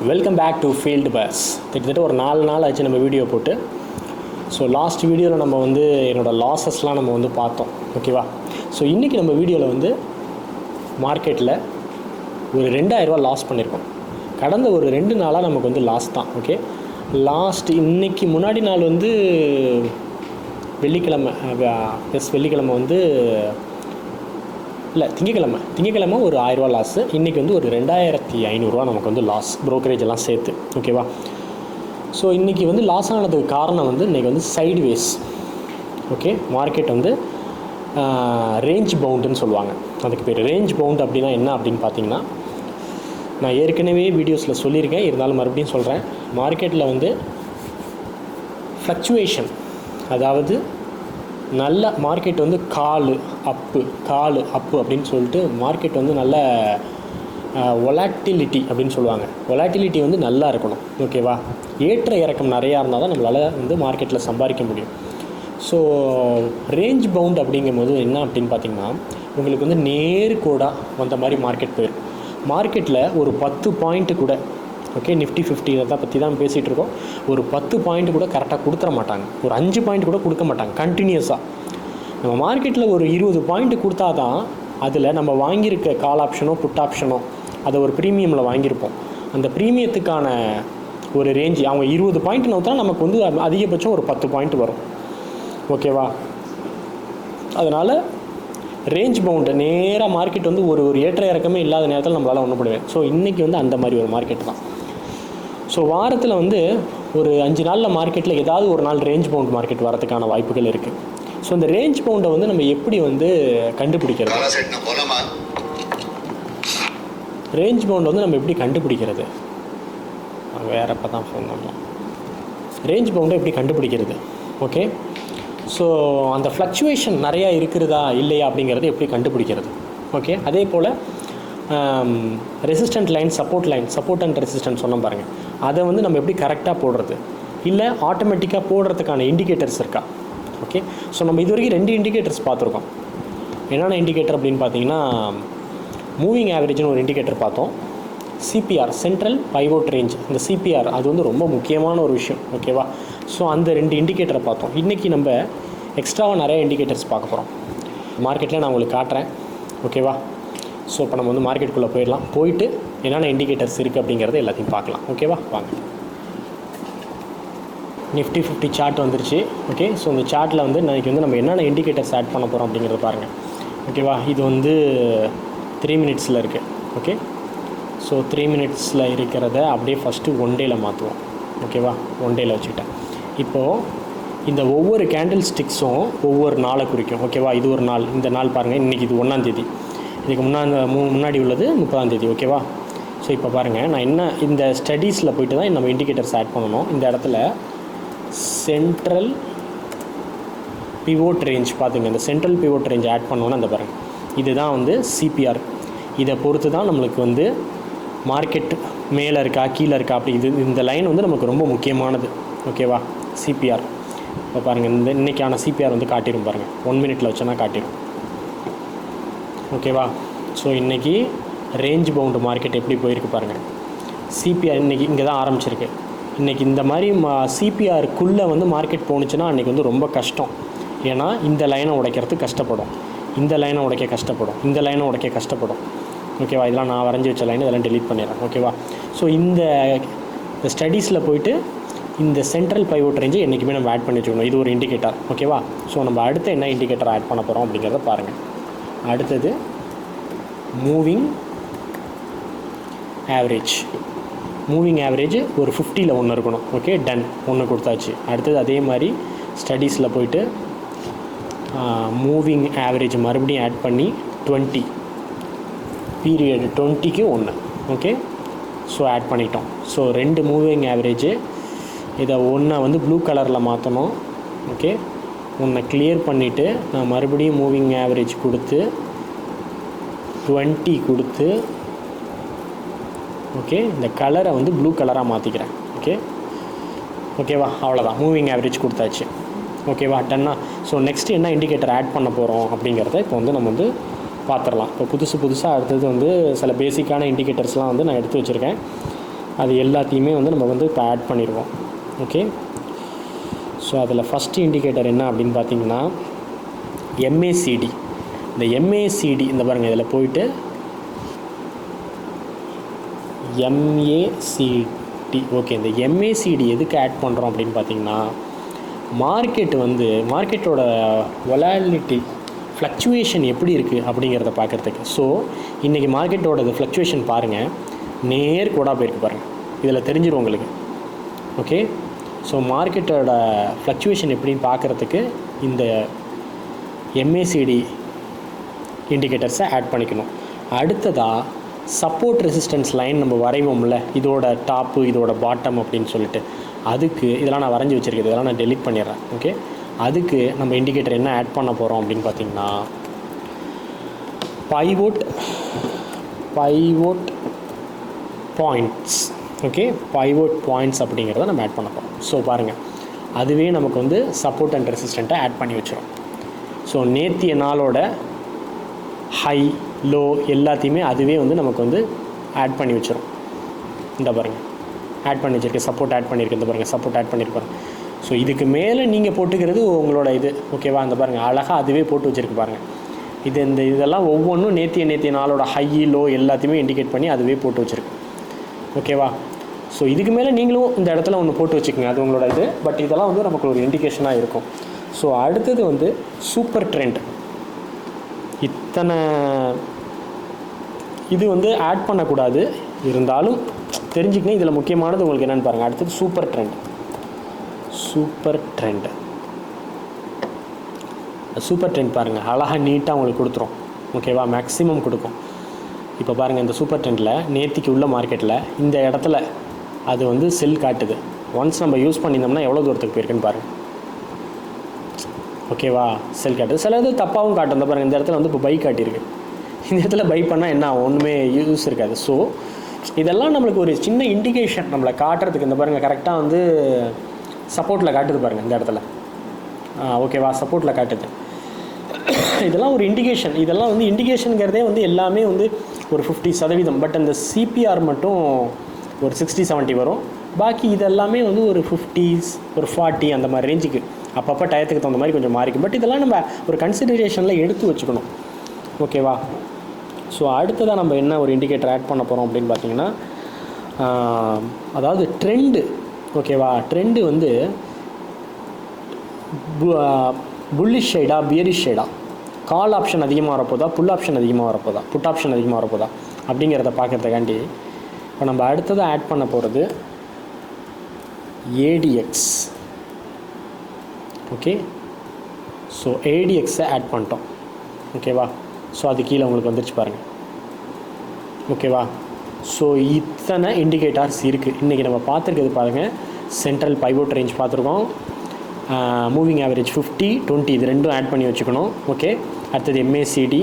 Welcome back to field bus. கிட்டத்தட்ட ஒரு 4 நாள் ஆச்சு நம்ம வீடியோ போட்டு. ஸோ லாஸ்ட் வீடியோவில் நம்ம வந்து என்னோடய லாஸஸ்லாம் நம்ம வந்து பார்த்தோம், ஓகேவா. ஸோ இன்றைக்கி நம்ம வீடியோவில் வந்து மார்க்கெட்டில் ஒரு 2000 ரூபா லாஸ் பண்ணியிருக்கோம். கடந்த ஒரு 2 நாளாக நமக்கு வந்து லாஸ் தான், ஓகே. இன்றைக்கி முன்னாடி நாள் வந்து வெள்ளிக்கிழமை வந்து இல்லை திங்கக்கிழமை ஒரு 1000 ரூபா லாஸு. இன்றைக்கி வந்து ஒரு 2500 ரூபா நமக்கு வந்து லாஸ், ப்ரோக்கரேஜ் எல்லாம் சேர்த்து, ஓகேவா. ஸோ இன்றைக்கி வந்து லாஸ் ஆனதுக்கு காரணம் வந்து இன்றைக்கி வந்து சைட்வேஸ், ஓகே. மார்க்கெட் வந்து ரேஞ்ச் பவுண்டுன்னு சொல்லுவாங்க. அதுக்கு பேர் ரேஞ்ச் பவுண்ட். அப்படின்னா என்ன அப்படின்னு பார்த்தீங்கன்னா, நான் ஏற்கனவே வீடியோஸில் சொல்லியிருக்கேன், இருந்தாலும் மறுபடியும் சொல்கிறேன். மார்க்கெட்டில் வந்து ஃப்ளக்சுவேஷன், அதாவது நல்ல மார்க்கெட் வந்து காலு அப்பு அப்படின்னு சொல்லிட்டு மார்க்கெட் வந்து நல்ல வொலாட்டிலிட்டி அப்படின்னு சொல்லுவாங்க. வொலாட்டிலிட்டி வந்து நல்லா இருக்கணும், ஓகேவா. ஏற்ற இறக்கம் நிறையா இருந்தால் தான் நம்மளால் வந்து மார்க்கெட்டில் சம்பாதிக்க முடியும். ஸோ ரேஞ்ச் பவுண்ட் அப்படிங்கும்போது என்ன அப்படின்னு பார்த்திங்கன்னா, உங்களுக்கு வந்து நேர்கோடாக வந்த மாதிரி மார்க்கெட் போயிடும். மார்க்கெட்டில் ஒரு 10 பாயிண்ட்டு கூட, ஓகே, நிஃப்டி 50 இதை பற்றி தான் பேசிகிட்டு இருக்கோம். ஒரு 10 பாயிண்ட் கூட கரெக்டாக கொடுத்துட மாட்டாங்க, ஒரு 5 பாயிண்ட் கூட கொடுக்க மாட்டாங்க கண்டினியூஸாக. நம்ம மார்க்கெட்டில் ஒரு 20 பாயிண்ட் கொடுத்தா தான் அதில் நம்ம வாங்கியிருக்க கால் ஆப்ஷனோ புட் ஆப்ஷனோ அதை ஒரு ப்ரீமியமில் வாங்கியிருப்போம். அந்த ப்ரீமியத்துக்கான ஒரு ரேஞ்சு அவங்க 20 பாயிண்ட் நோத்தா நமக்கு வந்து அதிகபட்சம் ஒரு 10 பாயிண்ட் வரும், ஓகேவா. அதனால் ரேஞ்ச் பவுண்டு நேராக மார்க்கெட் வந்து ஒரு ஏற்ற இறக்கமே இல்லாத நேரத்தில் நம்மளால் ஒன்றும் பண்ணுவேன். ஸோ இன்றைக்கி வந்து அந்த மாதிரி ஒரு மார்க்கெட் தான். ஸோ வாரத்தில் வந்து ஒரு 5 நாளில் மார்க்கெட்டில் ஏதாவது ஒரு நாள் ரேஞ்ச் பவுண்ட் மார்க்கெட் வரதுக்கான வாய்ப்புகள் இருக்குது. ஸோ இந்த ரேஞ்ச் பவுண்டை வந்து நம்ம எப்படி வந்து கண்டுபிடிக்கிறது, ரேஞ்ச் பவுண்டை வந்து நம்ம எப்படி கண்டுபிடிக்கிறது, வேறு இப்போ தான் ஃபோன் பண்ணலாம். ரேஞ்ச் பவுண்டை எப்படி கண்டுபிடிக்கிறது, ஓகே. ஸோ அந்த ஃப்ளக்சுவேஷன் நிறையா இருக்கிறதா இல்லையா அப்படிங்கிறது எப்படி கண்டுபிடிக்கிறது, ஓகே. அதே போல் resistant line, support and resistant சொன்னோம் பாருங்கள், அதை வந்து நம்ம எப்படி கரெக்டாக போடுறது, இல்லை ஆட்டோமேட்டிக்காக போடுறதுக்கான இண்டிகேட்டர்ஸ் இருக்கா, ஓகே. ஸோ நம்ம இது வரைக்கும் 2 இண்டிகேட்டர்ஸ் பார்த்துருக்கோம். என்னென்ன இண்டிகேட்டர் அப்படின்னு பார்த்தீங்கன்னா, மூவிங் ஆவரேஜ்னு ஒரு இண்டிகேட்டர் பார்த்தோம். சிபிஆர், சென்ட்ரல் பைவோட் ரேஞ்ச், இந்த சிபிஆர் அது வந்து ரொம்ப முக்கியமான ஒரு விஷயம், ஓகேவா. ஸோ அந்த 2 இண்டிகேட்டரை பார்த்தோம். இன்றைக்கி நம்ம எக்ஸ்ட்ராவாக நிறைய இண்டிகேட்டர்ஸ் பார்க்க போகிறோம். மார்க்கெட்டில் நான் உங்களுக்கு காட்டுறேன், ஓகேவா. ஸோ இப்போ நம்ம வந்து மார்க்கெட்டுக்குள்ளே போயிடலாம். போயிட்டு என்னென்ன இண்டிகேட்டர்ஸ் இருக்குது அப்படிங்கிறத எல்லாத்தையும் பார்க்கலாம், ஓகேவா. வாங்க. நிஃப்டி 50 சார்ட் வந்துருச்சு, ஓகே. ஸோ இந்த சார்ட்டில் வந்து இன்றைக்கி வந்து நம்ம என்னென்ன இண்டிகேட்டர்ஸ் ஆட் பண்ண போகிறோம் அப்படிங்கிறத பாருங்கள், ஓகேவா. இது வந்து 3 மினிட்ஸில் இருக்குது, ஓகே. ஸோ 3 மினிட்ஸில் இருக்கிறத அப்படியே ஃபஸ்ட்டு 1 டேயில் மாற்றுவோம், ஓகேவா. 1 டேயில் வச்சுக்கிட்டேன். இப்போது இந்த ஒவ்வொரு கேண்டில் ஸ்டிக்ஸும் ஒவ்வொரு நாளை குறிக்கும், ஓகேவா. இது ஒரு நாள், இந்த நாள் பாருங்கள், இன்றைக்கி இது 1ஆம் தேதி, இதுக்கு முன்னாடி உள்ளது 30ஆம் தேதி, ஓகேவா. ஸோ இப்போ பாருங்கள், நான் என்ன இந்த ஸ்டடீஸில் போய்ட்டு தான் நம்ம இண்டிகேட்டர்ஸ் ஆட் பண்ணணும். இந்த இடத்துல சென்ட்ரல் பிவோட் ரேஞ்ச் பார்த்துங்க, இந்த சென்ட்ரல் பிவோட் ரேஞ்ச் ஆட் பண்ணோன்னா அந்த பாருங்கள், இதுதான் வந்து சிபிஆர். இதை பொறுத்து தான் நம்மளுக்கு வந்து மார்க்கெட் மேலே இருக்கா கீழே இருக்கா அப்படி இந்த லைன் வந்து நமக்கு ரொம்ப முக்கியமானது, ஓகேவா. சிபிஆர் இப்போ பாருங்கள், இந்த இன்றைக்கான சிபிஆர் வந்து காட்டிடும் பாருங்கள், 1 மினிட்டில் வச்சோன்னா காட்டிடும், ஓகேவா. ஸோ இன்றைக்கி ரேஞ்ச் பவுண்டு மார்க்கெட் எப்படி போயிருக்கு பாருங்கள். சிபிஆர் இன்றைக்கி இங்கே தான் ஆரம்பிச்சிருக்கு. இன்றைக்கி இந்த மாதிரி சிபிஆருக்குள்ளே வந்து மார்க்கெட் போணுச்சுன்னா அன்றைக்கி வந்து ரொம்ப கஷ்டம். ஏன்னா இந்த லைனை உடைக்கிறதுக்கு கஷ்டப்படும், இந்த லைனை உடைக்க கஷ்டப்படும், இந்த லைனை உடைக்க கஷ்டப்படும், ஓகேவா. இதெல்லாம் நான் வரைஞ்சி வச்ச லைன், இதெல்லாம் டெலீட் பண்ணிடுறேன், ஓகேவா. ஸோ இந்த ஸ்டடீஸில் போயிட்டு இந்த சென்ட்ரல் பைவோட் ரேஞ்சை என்றைக்குமே நம்ம ஆட் பண்ணி வச்சுக்கணும். இது ஒரு இண்டிகேட்டர், ஓகேவா. ஸோ நம்ம அடுத்து என்ன இண்டிகேட்டர் ஆட் பண்ண போகிறோம் அப்படிங்கிறத பாருங்கள். அடுத்தது மூவிங் ஆவரேஜ். மூவிங் ஆவரேஜ் ஒரு 50ல் 1 இருக்கணும், ஓகே. டன், 1 கொடுத்தாச்சு. அடுத்தது அதே மாதிரி ஸ்டடீஸில் போயிட்டு மூவிங் ஆவரேஜ் மறுபடியும் ஆட் பண்ணி 20 பீரியட் 20க்கு 1, ஓகே. ஸோ ஆட் பண்ணிட்டோம். ஸோ 2 மூவிங் ஆவரேஜு, இதை 1 வந்து ப்ளூ கலரில் மாற்றணும், ஓகே. 1 கிளியர் பண்ணிவிட்டு நான் மறுபடியும் மூவிங் ஆவரேஜ் கொடுத்து 20 கொடுத்து, ஓகே. இந்த கலரை வந்து ப்ளூ கலராக மாற்றிக்கிறேன், ஓகேவா. அவ்வளோதான், மூவிங் ஆவரேஜ் கொடுத்தாச்சு, ஓகேவா. டன்னா. ஸோ நெக்ஸ்ட்டு என்ன இண்டிகேட்டர் ஆட் பண்ண போகிறோம் அப்படிங்கிறத இப்போ வந்து நம்ம வந்து பார்த்துடலாம். இப்போ புதுசாக அடுத்தது வந்து சில பேசிக்கான இண்டிகேட்டர்ஸ்லாம் வந்து நான் எடுத்து வச்சுருக்கேன். அது எல்லாத்தையுமே வந்து நம்ம வந்து இப்போ ஆட் பண்ணிடுவோம். ஓகே, ஸோ அதில் ஃபஸ்ட்டு இண்டிகேட்டர் என்ன அப்படின்னு பார்த்தீங்கன்னா MACD. இந்த MACD இந்த பாருங்கள், இதில் போயிட்டு MACD. ஓகே, இந்த MACD எதுக்கு ஆட் பண்ணுறோம் அப்படின்னு பார்த்தீங்கன்னா மார்க்கெட்டோட வொலாட்டிலிட்டி ஃப்ளக்சுவேஷன் எப்படி இருக்குது அப்படிங்கிறத பார்க்குறதுக்கு. ஸோ இன்றைக்கி மார்க்கெட்டோட ஃப்ளக்சுவேஷன் பாருங்கள், நேர் கூடாக போயிருக்கு பாருங்கள், இதில் தெரிஞ்சிடும் உங்களுக்கு. ஓகே, ஸோ மார்க்கெட்டோட ஃப்ளக்சுவேஷன் எப்படின்னு பார்க்குறதுக்கு இந்த MACD இண்டிகேட்டர்ஸை ஆட் பண்ணிக்கணும். அடுத்ததாக சப்போர்ட் ரெசிஸ்டன்ஸ் லைன் நம்ம வரைவோம்ல, இதோட டாப்பு இதோட பாட்டம் அப்படின்னு சொல்லிட்டு, அதுக்கு இதெல்லாம் நான் வரைஞ்சி வச்சுருக்கேன், இதெல்லாம் நான் டெலிட் பண்ணிடுறேன். ஓகே, அதுக்கு நம்ம இண்டிகேட்டர் என்ன ஆட் பண்ண போகிறோம் அப்படின்னு பார்த்தீங்கன்னா pivot points. Okay, pivot points அப்படிங்கிறத நம்ம ஆட் பண்ண போகிறோம். ஸோ பாருங்கள், அதுவே நமக்கு வந்து சப்போர்ட் அண்ட் ரெசிஸ்டண்ட்டை ஆட் பண்ணி வச்சிடும். ஸோ நேத்திய நாளோட ஹை லோ எல்லாத்தையுமே அதுவே வந்து நமக்கு வந்து ஆட் பண்ணி வச்சிடும். இந்த பாருங்கள், ஆட் பண்ணி வச்சுருக்கேன், சப்போர்ட் ஆட் பண்ணியிருக்கேன், இந்த பாருங்கள் சப்போர்ட் ஆட் பண்ணியிருப்பாரு. ஸோ இதுக்கு மேலே நீங்கள் போட்டுக்கிறது உங்களோட இது. ஓகேவா, அந்த பாருங்கள் அழகாக அதுவே போட்டு வச்சுருக்கு பாருங்கள். இதெல்லாம் ஒவ்வொன்றும் நேத்திய நாளோட ஹை லோ எல்லாத்தையுமே இண்டிகேட் பண்ணி அதுவே போட்டு வச்சுருக்கு. ஓகேவா, ஸோ இதுக்கு மேலே நீங்களும் இந்த இடத்துல ஒன்று போட்டு வச்சுக்கோங்க, அது உங்களோட இது. பட் இதெல்லாம் வந்து நமக்கு ஒரு இண்டிகேஷனாக இருக்கும். ஸோ அடுத்தது வந்து சூப்பர் ட்ரெண்ட். இத்தனை இது வந்து ஆட் பண்ணக்கூடாது, இருந்தாலும் தெரிஞ்சுக்கணும். இதில் முக்கியமானது உங்களுக்கு என்னென்னு பாருங்கள். அடுத்தது சூப்பர் ட்ரெண்ட். சூப்பர் ட்ரெண்ட் பாருங்கள், அழகாக நீட்டாக உங்களுக்கு கொடுத்துரும். ஓகேவா, மேக்ஸிமம் கொடுக்கும். இப்போ பாருங்கள், இந்த சூப்பர் ட்ரெண்டில் நேத்திக்கு உள்ள மார்க்கெட்டில் இந்த இடத்துல அது வந்து செல் காட்டுது. ஒன்ஸ் நம்ம யூஸ் பண்ணியிருந்தோம்னா எவ்வளோ தூரத்துக்கு போயிருக்குன்னு பாருங்கள். ஓகேவா, செல் காட்டுது. சில இது தப்பாகவும் காட்டும். இந்த பாருங்கள், இந்த இடத்துல வந்து இப்போ பை காட்டியிருக்கு. இந்த இடத்துல பை பண்ணால் என்ன ஒன்றுமே யூஸ் இருக்காது. ஸோ இதெல்லாம் நம்மளுக்கு ஒரு சின்ன இண்டிகேஷன் நம்மளை காட்டுறதுக்கு. இந்த பாருங்கள், கரெக்டாக வந்து சப்போர்ட்டில் காட்டுது பாருங்கள் இந்த இடத்துல. ஓகேவா, சப்போர்ட்டில் காட்டுது. இதெல்லாம் ஒரு இண்டிகேஷன். இதெல்லாம் வந்து இண்டிகேஷனுங்கிறதே வந்து எல்லாமே வந்து ஒரு 50%. பட் அந்த CPR மட்டும் ஒரு 60-70 வரும். பாக்கி இதெல்லாமே வந்து ஒரு 50 ஒரு 40 அந்த மாதிரி ரேஞ்சுக்கு அப்பப்போ டயத்துக்கு தகுந்த மாதிரி கொஞ்சம் மாறிக்கும். பட் இதெல்லாம் நம்ம ஒரு கன்சிடரேஷனில் எடுத்து வச்சுக்கணும். ஓகேவா, ஸோ அடுத்ததாக நம்ம என்ன ஒரு இண்டிகேட்டர் ஆட் பண்ண போகிறோம் அப்படின்னு பார்த்தீங்கன்னா அதாவது ட்ரெண்டு. ஓகேவா, ட்ரெண்டு வந்து புல்லிஷ் ஷேடா பியரிஷ் ஷேடா, கால் ஆப்ஷன் அதிகமாக வரப்போதா, புல் ஆப்ஷன் அதிகமாக வரப்போதா, புட் ஆப்ஷன் அதிகமாக வரப்போதா அப்படிங்கிறத பார்க்குறதுக்காண்டி இப்போ நம்ம அடுத்ததாக ஆட் பண்ண போகிறது ADX. ஓகே, ஸோ ADXை ஆட் பண்ணிட்டோம். ஓகேவா, ஸோ அது கீழே உங்களுக்கு வந்துருச்சு பாருங்கள். ஓகேவா, ஸோ இத்தனை இண்டிகேட்டர்ஸ் இருக்குது. இன்றைக்கி நம்ம பார்த்துருக்கிறது பாருங்கள், சென்ட்ரல் பைவோட் ரேஞ்ச் பார்த்துருக்கோம், மூவிங் ஆவரேஜ் 50, 20 இது ரெண்டும் ஆட் பண்ணி வச்சுக்கணும். ஓகே, அடுத்தது MACD,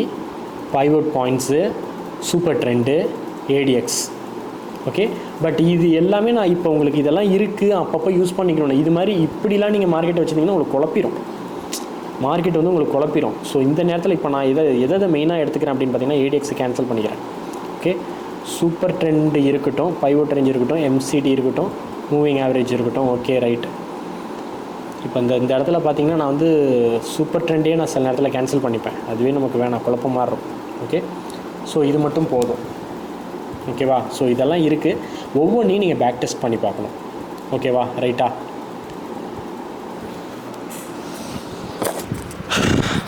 pivot points, super trend, ADX. Okay, but இது எல்லாமே நான் இப்போ உங்களுக்கு இதெல்லாம் இருக்குது, அப்பப்போ யூஸ் பண்ணிக்கணும். இது மாதிரி இப்படிலாம் நீங்கள் மார்க்கெட்டை வச்சுருந்தீங்கன்னா உங்களுக்கு குழப்பிடும், மார்க்கெட் வந்து உங்களுக்கு குழப்பிடும். ஸோ இந்த நேரத்தில் இப்போ நான் எதை மெயினாக எடுத்துக்கிறேன் அப்படின்னு பார்த்தீங்கன்னா ADX கேன்சல் பண்ணிக்கிறேன். ஓகே, சூப்பர் ட்ரெண்ட் இருக்கட்டும், பைவோட் ரேஞ்ச் இருக்கட்டும், MCD இருக்கட்டும், மூவிங் ஆவரேஜ் இருக்கட்டும். Okay, right. இப்போ இந்த இடத்துல பார்த்தீங்கன்னா நான் வந்து சூப்பர் ட்ரெண்டே நான் சில நேரத்தில் கேன்சல் பண்ணிப்பேன். அதுவே நமக்கு வேணாம், குழப்பமாக இருக்கும். ஓகே, ஸோ இது மட்டும் போதும். ஓகேவா, ஸோ இதெல்லாம் இருக்குது. ஒவ்வொன்றையும் நீங்கள் பேக் டெஸ்ட் பண்ணி பார்க்கணும். ஓகேவா, ரைட்டா.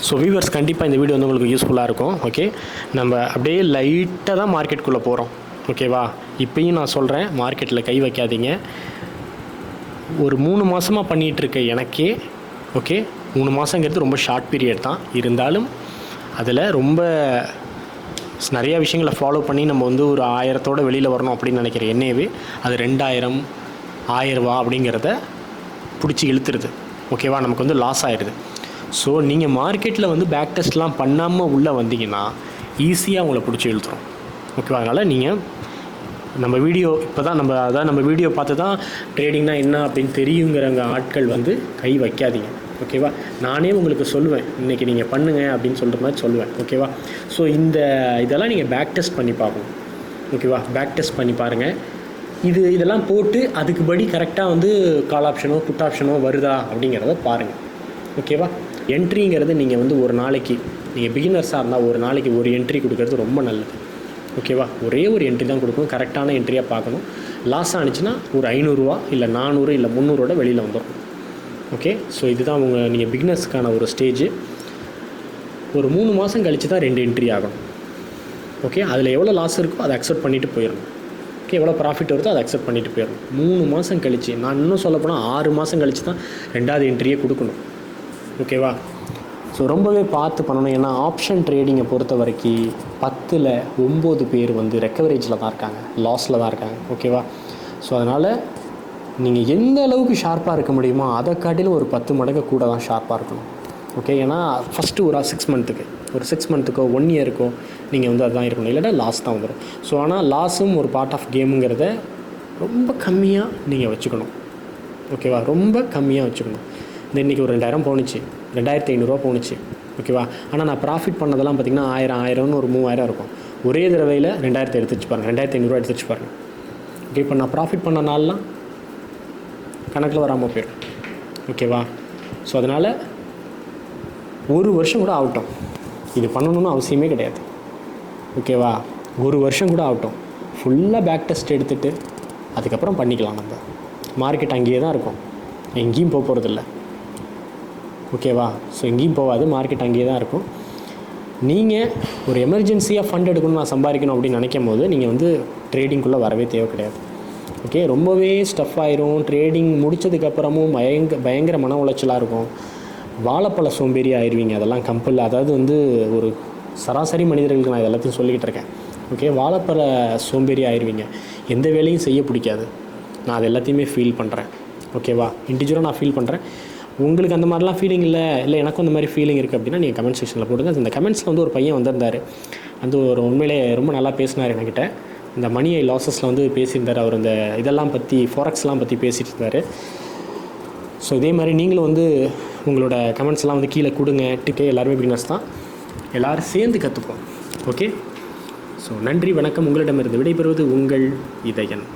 ஸோ வியூவர்ஸ், கண்டிப்பாக இந்த வீடியோ வந்து உங்களுக்கு யூஸ்ஃபுல்லாக இருக்கும். ஓகே, நம்ம அப்படியே லைட்டாக தான் மார்க்கெட்டுக்குள்ளே போகிறோம். ஓகேவா, இப்போயும் நான் சொல்கிறேன், மார்க்கெட்டில் கை வைக்காதீங்க. ஒரு 3 மாதமாக பண்ணிகிட்ருக்க எனக்கே, ஓகே, 3 மாதங்கிறது ரொம்ப ஷார்ட் பீரியட் தான், இருந்தாலும் அதில் ரொம்ப நிறையா விஷயங்களை ஃபாலோ பண்ணி நம்ம வந்து ஒரு 1000 வெளியில் வரணும் அப்படின்னு நினைக்கிற என்னையவே அது 2000 1000 அப்படிங்கிறத பிடிச்சி இழுத்துருது. ஓகேவா, நமக்கு வந்து லாஸ் ஆகிடுது. ஸோ நீங்கள் மார்க்கெட்டில் வந்து பேக் டெஸ்ட்லாம் பண்ணாமல் உள்ளே வந்தீங்கன்னா ஈஸியாக உங்களை பிடிச்சி இழுத்துரும். ஓகேவா, அதனால் நீங்கள் நம்ம வீடியோ இப்போ தான் நம்ம வீடியோ பார்த்து தான் ட்ரேடிங்னா என்ன அப்படின்னு தெரியுங்கிறவங்க ஆட்கள் வந்து கை வைக்காதீங்க. ஓகேவா, நானே உங்களுக்கு சொல்லுவேன், இன்றைக்கி நீங்கள் பண்ணுங்கள் அப்படின்னு சொல்கிற மாதிரி சொல்லுவேன். ஓகேவா, ஸோ இதெல்லாம் நீங்கள் பேக் டெஸ்ட் பண்ணி பார்க்கணும். ஓகேவா, பேக் டெஸ்ட் பண்ணி பாருங்கள். இதெல்லாம் போட்டு அதுக்குபடி கரெக்டாக வந்து கால் ஆப்ஷனோ புட் ஆப்ஷனோ வருதா அப்படிங்கிறத பாருங்கள். ஓகேவா? என்ட்ரிங்கிறது நீங்கள் வந்து ஒரு நாளைக்கு நீங்கள் பிகினர்ஸாக இருந்தால் ஒரு நாளைக்கு ஒரு என்ட்ரி கொடுக்கறது ரொம்ப நல்லது. ஓகேவா? ஒரே ஒரு என்ட்ரி தான் கொடுக்கணும், கரெக்டான என்ட்ரியாக பார்க்கணும். லாஸ் ஆனிச்சுன்னா ஒரு 500 இல்லை 400 இல்லை 300 வெளியில் வந்துடும். ஓகே, ஸோ இதுதான் நீங்கள் பிகினர்ஸ்க்கான ஒரு ஸ்டேஜ். ஒரு 3 மாதம் கழித்து தான் 2 என்ட்ரி ஆகணும். ஓகே, அதில் எவ்வளோ லாஸ் இருக்கோ அதை அக்செப்ட் பண்ணிவிட்டு போயிடணும். ஓகே, எவ்வளோ ப்ராஃபிட் வருதோ அதை அக்செப்ட் பண்ணிவிட்டு போயிடணும். 3 மாதம் கழித்து, நான் இன்னும் சொல்லப்போனால் 6 மாதம் கழித்து தான் 2வது என்ட்ரியே கொடுக்கணும். ஓகேவா? ஸோ ரொம்பவே பார்த்து பண்ணணும். ஏன்னா ஆப்ஷன் ட்ரேடிங்கை பொறுத்த வரைக்கும் 10ல் 9 பேர் வந்து ரெக்கவரேஜில் தான் இருக்காங்க, லாஸில் தான் இருக்காங்க. ஓகேவா? ஸோ அதனால் நீங்கள் எந்த அளவுக்கு ஷார்ப்பாக இருக்க முடியுமோ அதை காட்டிலும் ஒரு 10 மடங்கு கூட தான் ஷார்ப்பாக இருக்கணும். ஓகே, ஏன்னா ஃபஸ்ட்டு ஒரு 6 மந்த்துக்கு, ஒரு 6 மந்த்துக்கோ 1 இயருக்கோ நீங்கள் வந்து அதுதான் இருக்கணும், இல்லைன்னா லாஸ் தான் வந்துடும். ஸோ ஆனால் லாஸும் ஒரு பார்ட் ஆஃப் கேமுங்கிறத ரொம்ப கம்மியாக நீங்கள் வச்சுக்கணும். ஓகேவா? ரொம்ப கம்மியாக வச்சுக்கணும். இந்த இன்றைக்கி ஒரு 2000 போணுச்சு, 2500 போணுச்சு. ஓகேவா? ஆனால் நான் ப்ராஃபிட் பண்ணதெல்லாம் பார்த்திங்கன்னா 1000 ஒரு 3000 இருக்கும். ஒரே தடவையில் 2000 எடுத்து வச்சு பாருங்கள், 2500 எடுத்து வச்சு பாருங்கள். ஓகே, இப்போ நான் ப்ராஃபிட் பண்ண நாள்லாம் கணக்கில் வராமல் போயிடும். ஓகேவா? ஸோ அதனால் ஒரு வருஷம் கூட ஆகட்டும், இது பண்ணணும்னு அவசியமே கிடையாது. ஓகேவா? ஒரு வருஷம் கூட ஆகட்டும், ஃபுல்லாக பேக் டெஸ்ட் எடுத்துகிட்டு அதுக்கப்புறம் பண்ணிக்கலாம். நம்ம மார்க்கெட் அங்கேயே தான் இருக்கும், எங்கேயும் போக போகிறதில்ல. ஓகேவா? ஸோ எங்கேயும் போகாது, மார்க்கெட் அங்கேயே தான் இருக்கும். நீங்கள் ஒரு எமர்ஜென்சியாக ஃபண்ட் எடுக்கணும், நான் சம்பாதிக்கணும் அப்படின்னு நினைக்கும் போது நீங்கள் வந்து ட்ரேடிங்குள்ளே வரவே தேவை கிடையாது. ஓகே, ரொம்பவே ஸ்டஃப் ஆயிரும். ட்ரேடிங் முடித்ததுக்கப்புறமும் பயங்கர மன உளைச்சலாக இருக்கும். வாழைப்பழ சோம்பேறி ஆயிடுவீங்க. அதெல்லாம் கம்பல், அதாவது வந்து ஒரு சராசரி மனிதர்களுக்கு நான் எல்லாத்தையும் சொல்லிக்கிட்டு இருக்கேன். ஓகே, வாழைப்பழ சோம்பேறி ஆயிடுவீங்க, எந்த வேலையும் செய்ய பிடிக்காது. நான் அது எல்லாத்தையுமே ஃபீல் பண்ணுறேன். ஓகேவா? இண்டிவிஜுவலாக நான் ஃபீல் பண்ணுறேன். உங்களுக்கு அந்த மாதிரிலாம் ஃபீலிங் இல்லை எனக்கும் அந்த மாதிரி ஃபீலிங் இருக்குது அப்படின்னா நீங்கள் கமெண்ட் செக்ஷனில் போடுங்க. இந்த கமெண்ட்ஸில் வந்து ஒரு பையன் வந்திருந்தார், வந்து ஒரு உண்மையிலே ரொம்ப நல்லா பேசினார் என்கிட்ட. இந்த மணி லாஸஸில் வந்து பேசியிருந்தார். அவர் இந்த இதெல்லாம் பற்றி, ஃபாரெக்ஸ்லாம் பற்றி பேசிகிட்டு இருந்தார். ஸோ இதே மாதிரி நீங்களும் வந்து உங்களோட கமெண்ட்ஸ்லாம் வந்து கீழே கொடுங்க. எல்லாருமே பிகினர்ஸ் தான், எல்லோரும் சேர்ந்து கற்றுப்போம். ஓகே, ஸோ நன்றி, வணக்கம். உங்களிடமிருந்து விடைபெறுவது உங்கள் இதயன்.